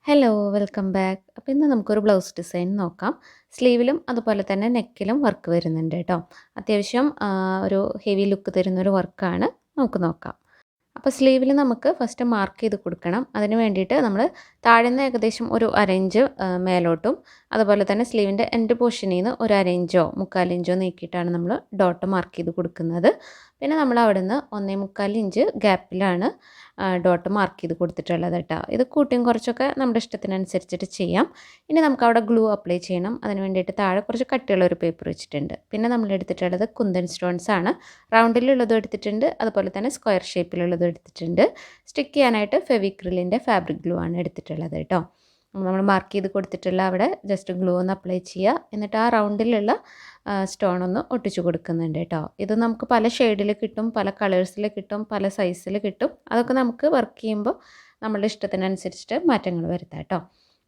Hello, welcome back. അപ്പോൾ ഇന്ന് നമുക്കൊരു ബ്ലൗസ് ഡിസൈൻ നോക്കാം. സ്ലീവിലും അതുപോലെ തന്നെ നെക്കിലും വർക്ക് വരുന്നുണ്ട് കേട്ടോ. അത്യാവശ്യം ഒരു ഹെവി ലുക്ക് തരുന്നൊരു വർക്കാണ്. നമുക്ക് നോക്കാം. അപ്പോൾ സ്ലീവിൽ നമുക്ക് ഫസ്റ്റ് മാർക്ക് ചെയ്ത് കൊടുക്കണം. അതിന് വേണ്ടിയിട്ട് നമ്മൾ താഴെ നിന്ന് ഏകദേശം ഒരു അരയിഞ്ച് മേലോട്ടും അതുപോലെ തന്നെ സ്ലീവിൻ്റെ എൻഡ് പോർഷനിൽ നിന്ന് ഒരു അരയിഞ്ചോ 1/4 ഇഞ്ചോ നീക്കിയിട്ടാണ് നമ്മൾ ഡോട്ട് മാർക്ക് ചെയ്ത് കൊടുക്കുന്നത്. പിന്നെ നമ്മൾ അവിടെ നിന്ന് 1.25 ഇഞ്ച് ഗ്യാപ്പിലാണ് ഡോട്ട് മാർക്ക് ചെയ്ത് കൊടുത്തിട്ടുള്ളത് കേട്ടോ. ഇത് കൂട്ടിയും കുറച്ചൊക്കെ നമ്മുടെ ഇഷ്ടത്തിനനുസരിച്ചിട്ട് ചെയ്യാം. ഇനി നമുക്ക് അവിടെ ഗ്ലൂ അപ്ലൈ ചെയ്യണം. അതിന് വേണ്ടിയിട്ട് താഴെ കുറച്ച് കട്ടിയുള്ള ഒരു പേപ്പർ വെച്ചിട്ടുണ്ട്. പിന്നെ നമ്മൾ എടുത്തിട്ടുള്ളത് കുന്തൻ സ്റ്റോൺസ് ആണ്. റൗണ്ടിലുള്ളതും എടുത്തിട്ടുണ്ട്, അതുപോലെ തന്നെ സ്ക്വയർ ഷേപ്പിലുള്ളതും എടുത്തിട്ടുണ്ട്. സ്റ്റിക്ക് ചെയ്യാനായിട്ട് ഫെവിക്രിലിൻ്റെ ഫാബ്രിക് ഗ്ലൂ ആണ് എടുത്തിട്ടുള്ളത് കേട്ടോ. നമ്മൾ മാർക്ക് ചെയ്ത് കൊടുത്തിട്ടുള്ള അവിടെ ജസ്റ്റ് ഗ്ലൂ ഒന്ന് അപ്ലൈ ചെയ്യുക. എന്നിട്ട് ആ റൗണ്ടിലുള്ള സ്റ്റോൺ ഒന്ന് ഒട്ടിച്ചു കൊടുക്കുന്നുണ്ട് കേട്ടോ. ഇത് നമുക്ക് പല ഷെയ്ഡിൽ കിട്ടും, പല കളേഴ്സിൽ കിട്ടും, പല സൈസിൽ കിട്ടും. അതൊക്കെ നമുക്ക് വർക്ക് ചെയ്യുമ്പോൾ നമ്മളുടെ ഇഷ്ടത്തിനനുസരിച്ചിട്ട് മാറ്റങ്ങൾ വരുത്താം കേട്ടോ.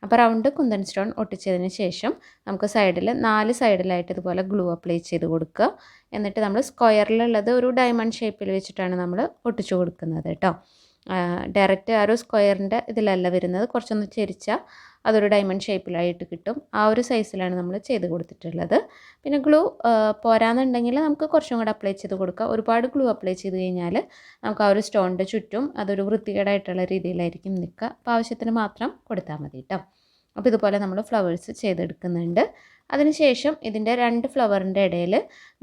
അപ്പോൾ റൗണ്ട് കുന്തൻ സ്റ്റോൺ ഒട്ടിച്ചതിന് ശേഷം നമുക്ക് സൈഡിൽ 4 സൈഡിലായിട്ട് ഇതുപോലെ ഗ്ലൂ അപ്ലൈ ചെയ്ത് കൊടുക്കുക. എന്നിട്ട് നമ്മൾ സ്ക്വയറിലുള്ളത് ഒരു ഡയമണ്ട് ഷേപ്പിൽ വെച്ചിട്ടാണ് നമ്മൾ ഒട്ടിച്ചു കൊടുക്കുന്നത് കേട്ടോ. ഡയറക്റ്റ് ആ ഒരു സ്ക്വയറിൻ്റെ ഇതിലല്ല വരുന്നത്, കുറച്ചൊന്ന് ചെരിച്ചാൽ അതൊരു ഡയമണ്ട് ഷേപ്പിലായിട്ട് കിട്ടും. ആ ഒരു സൈസിലാണ് നമ്മൾ ചെയ്ത് കൊടുത്തിട്ടുള്ളത്. പിന്നെ ഗ്ലൂ പോരാന്നുണ്ടെങ്കിൽ നമുക്ക് കുറച്ചും കൂടെ അപ്ലൈ ചെയ്ത് കൊടുക്കുക. ഒരുപാട് ഗ്ലൂ അപ്ലൈ ചെയ്ത് കഴിഞ്ഞാൽ നമുക്ക് ആ ഒരു സ്റ്റോണിൻ്റെ ചുറ്റും അതൊരു വൃത്തികേടായിട്ടുള്ള രീതിയിലായിരിക്കും നിൽക്കുക. അപ്പോൾ ആവശ്യത്തിന് മാത്രം കൊടുത്താൽ മതി കേട്ടോ. അപ്പോൾ ഇതുപോലെ നമ്മൾ ഫ്ലവേഴ്സ് ചെയ്തെടുക്കുന്നുണ്ട്. അതിനുശേഷം ഇതിൻ്റെ 2 ഫ്ലവറിൻ്റെ ഇടയിൽ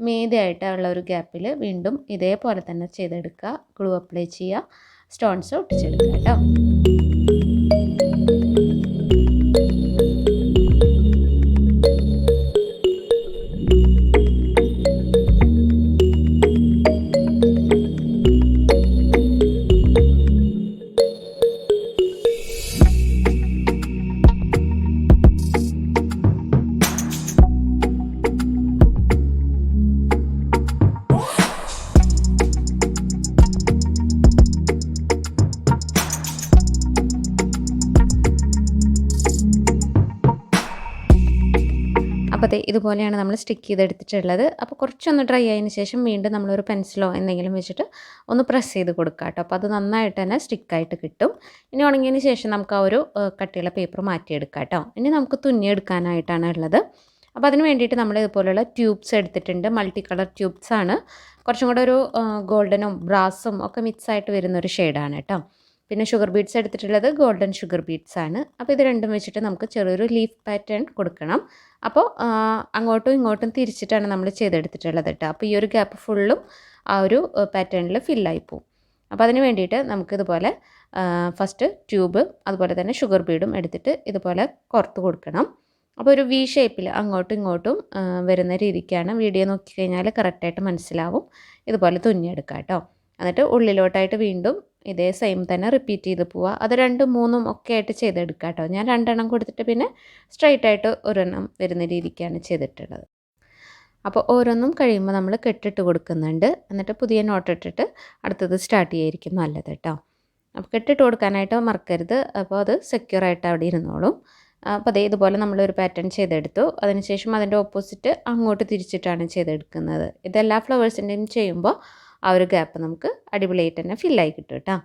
മീതിയായിട്ടുള്ള ഒരു ഗ്യാപ്പിൽ വീണ്ടും ഇതേപോലെ തന്നെ ചെയ്തെടുക്കുക. ഗ്ലൂ അപ്ലൈ ചെയ്യുക, സ്റ്റോൺസ് ഒട്ടിച്ചെടുക്കുക കേട്ടോ. അപ്പോൾ ഇതുപോലെയാണ് നമ്മൾ സ്റ്റിക്ക് ചെയ്തെടുത്തിട്ടുള്ളത്. അപ്പോൾ കുറച്ചൊന്ന് ഡ്രൈ ആയതിന് ശേഷം വീണ്ടും നമ്മളൊരു പെൻസിലോ എന്തെങ്കിലും വെച്ചിട്ട് ഒന്ന് പ്രസ് ചെയ്ത് കൊടുക്കുക കേട്ടോ. അപ്പോൾ അത് നന്നായിട്ട് തന്നെ സ്റ്റിക്കായിട്ട് കിട്ടും. ഇനി ഉണങ്ങിയതിന് ശേഷം നമുക്ക് ആ ഒരു കട്ടിയുള്ള പേപ്പർ മാറ്റിയെടുക്കാം കേട്ടോ. ഇനി നമുക്ക് തുന്നിയെടുക്കാനായിട്ടാണ് ഉള്ളത്. അപ്പോൾ അതിന് വേണ്ടിയിട്ട് നമ്മൾ ഇതുപോലെയുള്ള ട്യൂബ്സ് എടുത്തിട്ടുണ്ട്. മൾട്ടി കളർ ട്യൂബ്സ് ആണ്. കുറച്ചും കൂടെ ഒരു ഗോൾഡനും ബ്രാസും ഒക്കെ മിക്സ് ആയിട്ട് വരുന്നൊരു ഷെയ്ഡാണ് കേട്ടോ. പിന്നെ ഷുഗർ ബീഡ്സ് എടുത്തിട്ടുള്ളത് ഗോൾഡൻ ഷുഗർ ബീഡ്സ് ആണ്. അപ്പോൾ ഇത് രണ്ടും വെച്ചിട്ട് നമുക്ക് ചെറിയൊരു ലീഫ് പാറ്റേൺ കൊടുക്കണം. അപ്പോൾ അങ്ങോട്ടും ഇങ്ങോട്ടും തിരിച്ചിട്ടാണ് നമ്മൾ ചെയ്തെടുത്തിട്ടുള്ളത് കേട്ടോ. അപ്പോൾ ഈ ഒരു ഗ്യാപ്പ് ഫുള്ളും ആ ഒരു പാറ്റേണിൽ ഫില്ലായി പോവും. അപ്പോൾ അതിന് വേണ്ടിയിട്ട് നമുക്കിതുപോലെ ഫസ്റ്റ് ട്യൂബ് അതുപോലെ തന്നെ ഷുഗർ ബീഡും എടുത്തിട്ട് ഇതുപോലെ കോർത്ത് കൊടുക്കണം. അപ്പോൾ ഒരു വി ഷേപ്പിൽ അങ്ങോട്ടും ഇങ്ങോട്ടും വരുന്ന രീതിക്കാണ്. വീഡിയോ നോക്കിക്കഴിഞ്ഞാൽ കറക്റ്റായിട്ട് മനസ്സിലാവും. ഇതുപോലെ തുന്നിയെടുക്കാം കേട്ടോ. എന്നിട്ട് ഉള്ളിലോട്ടായിട്ട് വീണ്ടും ഇതേ സെയിം തന്നെ റിപ്പീറ്റ് ചെയ്ത് പോവുക. അത് 2, 3 ഒക്കെ ആയിട്ട് ചെയ്തെടുക്കുക കേട്ടോ. ഞാൻ 2 എണ്ണം കൊടുത്തിട്ട് പിന്നെ സ്ട്രൈറ്റ് ആയിട്ട് ഒരെണ്ണം വരുന്ന രീതിക്കാണ് ചെയ്തിട്ടുള്ളത്. അപ്പോൾ ഓരോന്നും കഴിയുമ്പോൾ നമ്മൾ കെട്ടിട്ട് കൊടുക്കുന്നുണ്ട്. എന്നിട്ട് പുതിയ നോട്ട് ഇട്ടിട്ട് അടുത്തത് സ്റ്റാർട്ട് ചെയ്യായിരിക്കും നല്ലത് കേട്ടോ. അപ്പോൾ കെട്ടിട്ട് കൊടുക്കാനായിട്ട് മറക്കരുത്. അപ്പോൾ അത് സെക്യൂർ ആയിട്ട് അവിടെ ഇരുന്നോളും. അപ്പോൾ ഇതുപോലെ നമ്മളൊരു പാറ്റേൺ ചെയ്തെടുത്തു. അതിനുശേഷം അതിൻ്റെ ഓപ്പോസിറ്റ് അങ്ങോട്ട് തിരിച്ചിട്ടാണ് ചെയ്തെടുക്കുന്നത്. ഇതെല്ലാ ഫ്ലവേഴ്സിൻ്റെയും ചെയ്യുമ്പോൾ ആ ഒരു ഗ്യാപ്പ് നമുക്ക് അടിപൊളിയായിട്ട് തന്നെ ഫില്ലായി കിട്ടും കേട്ടോ.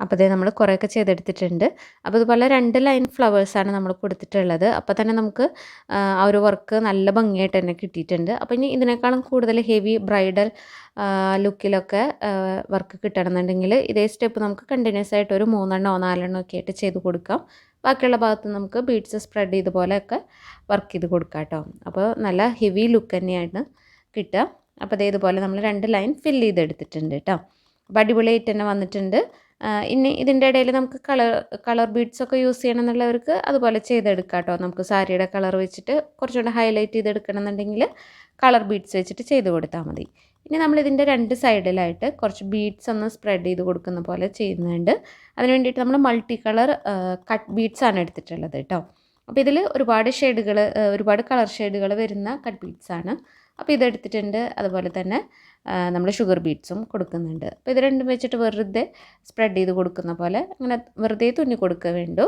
അപ്പോൾ നമ്മൾ കുറേയൊക്കെ ചെയ്തെടുത്തിട്ടുണ്ട്. അപ്പോൾ ഇതുപോലെ 2 ലൈൻ ഫ്ലവേഴ്സാണ് നമ്മൾ കൊടുത്തിട്ടുള്ളത്. അപ്പോൾ തന്നെ നമുക്ക് ആ ഒരു വർക്ക് നല്ല ഭംഗിയായിട്ട് തന്നെ കിട്ടിയിട്ടുണ്ട്. അപ്പോൾ ഇനി ഇതിനേക്കാളും കൂടുതൽ ഹെവി ബ്രൈഡൽ ലുക്കിലൊക്കെ വർക്ക് കിട്ടണമെന്നുണ്ടെങ്കിൽ ഇതേ സ്റ്റെപ്പ് നമുക്ക് കണ്ടിന്യൂസ് ആയിട്ട് ഒരു 3 എണ്ണോ 4 എണ്ണോ ഒക്കെ ആയിട്ട് ചെയ്ത് കൊടുക്കാം. ബാക്കിയുള്ള ഭാഗത്ത് നമുക്ക് ബീഡ്സ് സ്പ്രെഡ് ചെയ്ത് പോലെയൊക്കെ വർക്ക് ചെയ്ത് കൊടുക്കാം കേട്ടോ. അപ്പോൾ നല്ല ഹെവി ലുക്ക് തന്നെയാണ് കിട്ടുക. അപ്പോൾ ഇതുപോലെ നമ്മൾ 2 ലൈൻ ഫില്ല് ചെയ്തെടുത്തിട്ടുണ്ട് കേട്ടോ. അപ്പോൾ അടിപൊളിയായിട്ട് തന്നെ വന്നിട്ടുണ്ട്. ഇനി ഇതിൻ്റെ ഇടയിൽ നമുക്ക് കളർ ബീഡ്സൊക്കെ യൂസ് ചെയ്യണമെന്നുള്ളവർക്ക് അതുപോലെ ചെയ്തെടുക്കാം കേട്ടോ. നമുക്ക് സാരിയുടെ കളർ വെച്ചിട്ട് കുറച്ചുകൂടെ ഹൈലൈറ്റ് ചെയ്തെടുക്കണം എന്നുണ്ടെങ്കിൽ കളർ ബീഡ്സ് വെച്ചിട്ട് ചെയ്ത് കൊടുത്താൽ മതി. ഇനി നമ്മളിതിൻ്റെ 2 സൈഡിലായിട്ട് കുറച്ച് ബീഡ്സ് ഒന്ന് സ്പ്രെഡ് ചെയ്ത് കൊടുക്കുന്ന പോലെ ചെയ്യുന്നുണ്ട്. അതിന് വേണ്ടിയിട്ട് നമ്മൾ മൾട്ടി കളർ കട്ട് ബീഡ്സാണ് എടുത്തിട്ടുള്ളത് കേട്ടോ. അപ്പോൾ ഇതിൽ ഒരുപാട് കളർ ഷെയ്ഡുകൾ വരുന്ന കട്ട് ബീഡ്സാണ്. അപ്പോൾ ഇതെടുത്തിട്ടുണ്ട്. അതുപോലെ തന്നെ നമ്മൾ ഷുഗർ ബീഡ്സും കൊടുക്കുന്നുണ്ട്. അപ്പോൾ ഇത് രണ്ടും വെച്ചിട്ട് വെറുതെ സ്പ്രെഡ് ചെയ്ത് കൊടുക്കുന്ന പോലെ അങ്ങനെ വെറുതെ തുന്നി കൊടുക്കുക വേണ്ടു.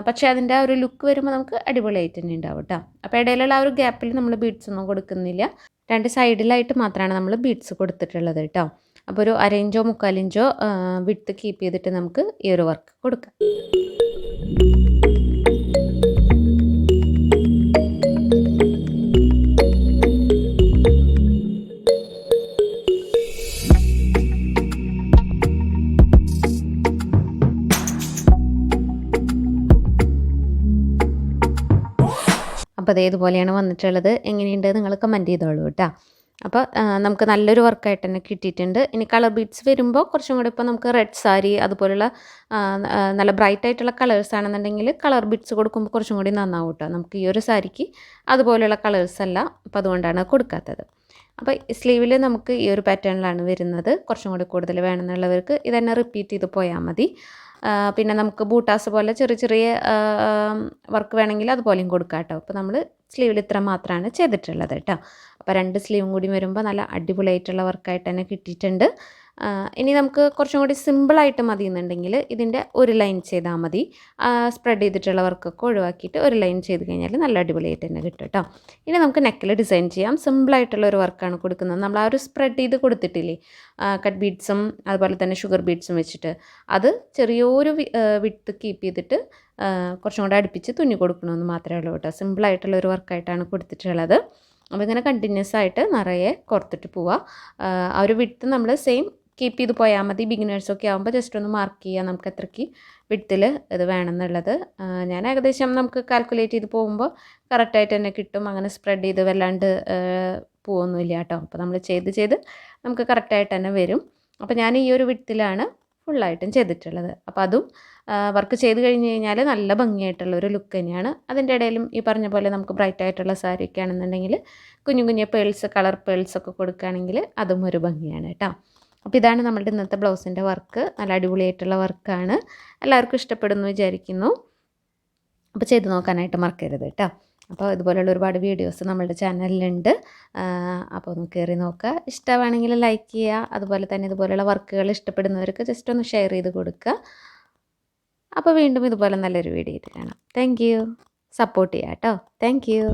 പക്ഷേ അതിൻ്റെ ആ ഒരു ലുക്ക് വരുമ്പോൾ നമുക്ക് അടിപൊളിയായിട്ട് തന്നെ ഉണ്ടാവും കേട്ടോ. അപ്പോൾ ഇടയിലുള്ള ആ ഒരു ഗ്യാപ്പിൽ നമ്മൾ ബീഡ്സ് ഒന്നും കൊടുക്കുന്നില്ല. 2 സൈഡിലായിട്ട് മാത്രമാണ് നമ്മൾ ബീഡ്സ് കൊടുത്തിട്ടുള്ളത് കേട്ടോ. അപ്പോൾ ഒരു 1/2 ഇഞ്ചോ 3/4 ഇഞ്ചോ വിഡ്ത്ത് കീപ്പ് ചെയ്തിട്ട് നമുക്ക് ഈ ഒരു വർക്ക് കൊടുക്കാം. അപ്പോൾ ഇതുപോലെയാണ് വന്നിട്ടുള്ളത്. എങ്ങനെയുണ്ട് നിങ്ങൾ കമൻറ്റ് ചെയ്തോളൂ കേട്ടോ. അപ്പോൾ നമുക്ക് നല്ലൊരു വർക്കായിട്ട് തന്നെ കിട്ടിയിട്ടുണ്ട്. ഇനി കളർ ബീഡ്സ് വരുമ്പോൾ കുറച്ചും കൂടി ഇപ്പോൾ നമുക്ക് റെഡ് സാരി അതുപോലുള്ള നല്ല ബ്രൈറ്റ് ആയിട്ടുള്ള കളേഴ്സ് ആണെന്നുണ്ടെങ്കിൽ കളർ ബീഡ്സ് കൊടുക്കുമ്പോൾ കുറച്ചും കൂടി നന്നാവും കേട്ടോ. നമുക്ക് ഈ ഒരു സാരിക്ക് അതുപോലെയുള്ള കളേഴ്സ് അല്ല, അപ്പോൾ അതുകൊണ്ടാണ് കൊടുക്കാത്തത്. അപ്പോൾ സ്ലീവിൽ നമുക്ക് ഈ ഒരു പാറ്റേണിലാണ് വരുന്നത്. കുറച്ചും കൂടി കൂടുതൽ വേണമെന്നുള്ളവർക്ക് ഇതന്നെ റിപ്പീറ്റ് ചെയ്ത് പോയാൽ മതി. പിന്നെ നമുക്ക് ബൂട്ടാസ് പോലെ ചെറിയ വർക്ക് വേണമെങ്കിൽ അതുപോലെയും കൊടുക്കാം കേട്ടോ. അപ്പോൾ നമ്മൾ സ്ലീവിൽ ഇത്ര മാത്രമാണ് ചെയ്തിട്ടുള്ളത് കേട്ടോ. അപ്പോൾ 2 സ്ലീവും കൂടി വരുമ്പോൾ നല്ല അടിപൊളിയായിട്ടുള്ള വർക്കായിട്ട് തന്നെ കിട്ടിയിട്ടുണ്ട്. ഇനി നമുക്ക് കുറച്ചും കൂടി സിമ്പിളായിട്ട് മതി എന്നുണ്ടെങ്കിൽ ഇതിൻ്റെ ഒരു ലൈൻ ചെയ്താൽ മതി. സ്പ്രെഡ് ചെയ്തിട്ടുള്ള വർക്കൊക്കെ ഒഴിവാക്കിയിട്ട് ഒരു ലൈൻ ചെയ്ത് കഴിഞ്ഞാൽ നല്ല അടിപൊളിയായിട്ട് തന്നെ കിട്ടും കേട്ടോ. ഇനി നമുക്ക് നെക്കിൽ ഡിസൈൻ ചെയ്യാം. സിമ്പിളായിട്ടുള്ള ഒരു വർക്കാണ് കൊടുക്കുന്നത്. നമ്മൾ ആ ഒരു സ്പ്രെഡ് ചെയ്ത് കൊടുത്തിട്ടില്ലേ, കട്ട് ബീഡ്സും അതുപോലെ തന്നെ ഷുഗർ ബീഡ്സും വെച്ചിട്ട് അത് ചെറിയൊരു വിഡ്ത്ത് കീപ്പ് ചെയ്തിട്ട് കുറച്ചും കൂടെ അടുപ്പിച്ച് തുന്നി കൊടുക്കണമെന്ന് മാത്രമേ ഉള്ളൂ കേട്ടോ. സിമ്പിളായിട്ടുള്ള ഒരു വർക്കായിട്ടാണ് കൊടുത്തിട്ടുള്ളത്. അപ്പോൾ ഇങ്ങനെ കണ്ടിന്യൂസ് ആയിട്ട് നിറയെ കോർത്തിട്ട് പോവുക. ആ ഒരു വിഡ്ത്ത് നമ്മൾ സെയിം കീപ്പ് ചെയ്ത് പോയാൽ മതി. ബിഗിനേഴ്സൊക്കെ ആകുമ്പോൾ ജസ്റ്റ് ഒന്ന് മാർക്ക് ചെയ്യുക നമുക്ക് എത്രയ്ക്ക് വിഡ്ത്തിൽ ഇത് വേണമെന്നുള്ളത്. ഞാൻ ഏകദേശം നമുക്ക് കാൽക്കുലേറ്റ് ചെയ്ത് പോകുമ്പോൾ കറക്റ്റായിട്ട് തന്നെ കിട്ടും. അങ്ങനെ സ്പ്രെഡ് ചെയ്ത് വല്ലാണ്ട് പോകുന്നില്ല കേട്ടോ. അപ്പോൾ നമ്മൾ ചെയ്ത് നമുക്ക് കറക്റ്റായിട്ട് തന്നെ വരും. അപ്പോൾ ഞാൻ ഈ ഒരു വിഡ്ത്തിലാണ് ഫുള്ളായിട്ടും ചെയ്തിട്ടുള്ളത്. അപ്പോൾ അതും വർക്ക് ചെയ്ത് കഴിഞ്ഞ് കഴിഞ്ഞാൽ നല്ല ഭംഗിയായിട്ടുള്ളൊരു ലുക്ക് തന്നെയാണ്. അതിൻ്റെ ഇടയിലും ഈ പറഞ്ഞ പോലെ നമുക്ക് ബ്രൈറ്റ് ആയിട്ടുള്ള സാരിയൊക്കെ ആണെന്നുണ്ടെങ്കിൽ കുഞ്ഞു പേൾസ്, കളർ പേൾസൊക്കെ കൊടുക്കുകയാണെങ്കിൽ അതും ഒരു ഭംഗിയാണ് കേട്ടോ. അപ്പോൾ ഇതാണ് നമ്മളുടെ ഇന്നത്തെ ബ്ലൗസിൻ്റെ വർക്ക്. നല്ല അടിപൊളിയായിട്ടുള്ള വർക്കാണ്. എല്ലാവർക്കും ഇഷ്ടപ്പെടുന്നു വിചാരിക്കുന്നു. അപ്പോൾ ചെയ്ത് നോക്കാനായിട്ട് മറക്കരുത് കേട്ടോ. അപ്പോൾ ഇതുപോലെയുള്ള ഒരുപാട് വീഡിയോസ് നമ്മളുടെ ചാനലിലുണ്ട്. അപ്പോൾ ഒന്ന് കയറി നോക്കുക. ഇഷ്ടമാണെങ്കിൽ ലൈക്ക് ചെയ്യുക. അതുപോലെ തന്നെ ഇതുപോലെയുള്ള വർക്കുകൾ ഇഷ്ടപ്പെടുന്നവർക്ക് ജസ്റ്റ് ഒന്ന് ഷെയർ ചെയ്ത് കൊടുക്കുക. അപ്പോൾ വീണ്ടും ഇതുപോലെ നല്ലൊരു വീഡിയോ ആയിട്ട് കാണാം. Thank you. സപ്പോർട്ട് ചെയ്യാം കേട്ടോ. Thank you.